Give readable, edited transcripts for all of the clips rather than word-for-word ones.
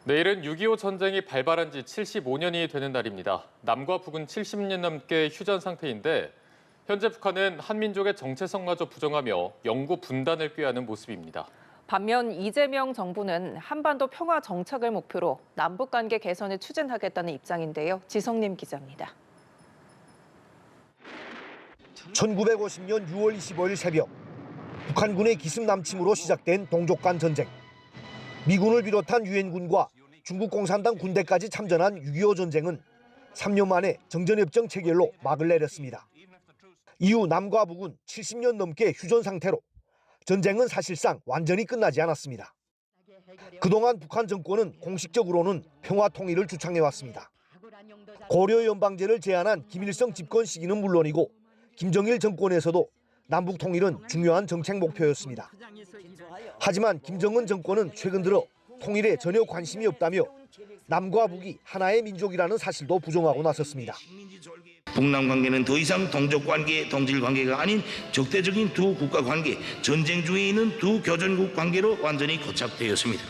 내일은 6.25 전쟁이 발발한 지 75년이 되는 날입니다. 남과 북은 70년 넘게 휴전 상태인데 현재 북한은 한민족의 정체성마저 부정하며 영구 분단을 꾀하는 모습입니다. 반면 이재명 정부는 한반도 평화 정착을 목표로 남북 관계 개선을 추진하겠다는 입장인데요. 지성님 기자입니다. 1950년 6월 25일 새벽 북한군의 기습 남침으로 시작된 동족간 전쟁. 미군을 비롯한 유엔군과 중국 공산당 군대까지 참전한 6.25 전쟁은 3년 만에 정전협정 체결로 막을 내렸습니다. 이후 남과 북은 70년 넘게 휴전 상태로 전쟁은 사실상 완전히 끝나지 않았습니다. 그동안 북한 정권은 공식적으로는 평화 통일을 주창해왔습니다. 고려 연방제를 제안한 김일성 집권 시기는 물론이고 김정일 정권에서도 남북 통일은 중요한 정책 목표였습니다. 하지만 김정은 정권은 최근 들어 통일에 전혀 관심이 없다며 남과 북이 하나의 민족이라는 사실도 부정하고 나섰습니다. 북남 관계는 더 이상 동족 관계, 동질 관계가 아닌 적대적인 두 국가 관계, 전쟁 중에 있는 두 교전국 관계로 완전히 고착되었습니다.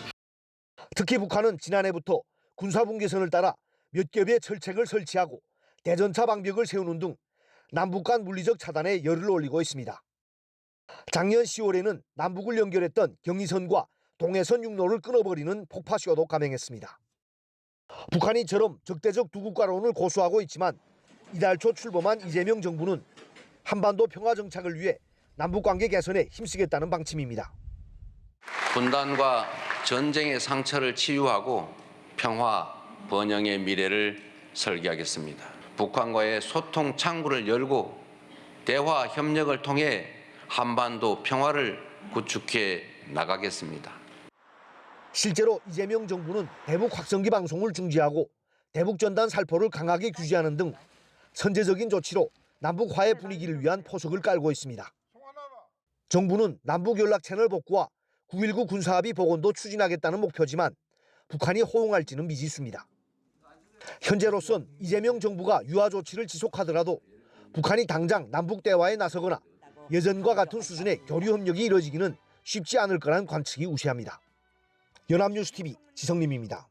특히 북한은 지난해부터 군사분계선을 따라 몇 겹의 철책을 설치하고 대전차 방벽을 세우는 등 남북 간 물리적 차단에 열을 올리고 있습니다. 작년 10월에는 남북을 연결했던 경의선과 동해선 육로를 끊어버리는 폭파쇼도 감행했습니다. 북한이 이처럼 적대적 두 국가론을 고수하고 있지만 이달 초 출범한 이재명 정부는 한반도 평화 정착을 위해 남북관계 개선에 힘쓰겠다는 방침입니다. 분단과 전쟁의 상처를 치유하고 평화, 번영의 미래를 설계하겠습니다. 북한과의 소통 창구를 열고 대화 협력을 통해 한반도 평화를 구축해 나가겠습니다. 실제로 이재명 정부는 대북 확성기 방송을 중지하고 대북 전단 살포를 강하게 규제하는 등 선제적인 조치로 남북 화해 분위기를 위한 포석을 깔고 있습니다. 정부는 남북 연락 채널 복구와 9.19 군사합의 복원도 추진하겠다는 목표지만 북한이 호응할지는 미지수입니다. 현재로선 이재명 정부가 유화 조치를 지속하더라도 북한이 당장 남북 대화에 나서거나 예전과 같은 수준의 교류 협력이 이뤄지기는 쉽지 않을 거란 관측이 우세합니다. 연합뉴스TV 지성림입니다.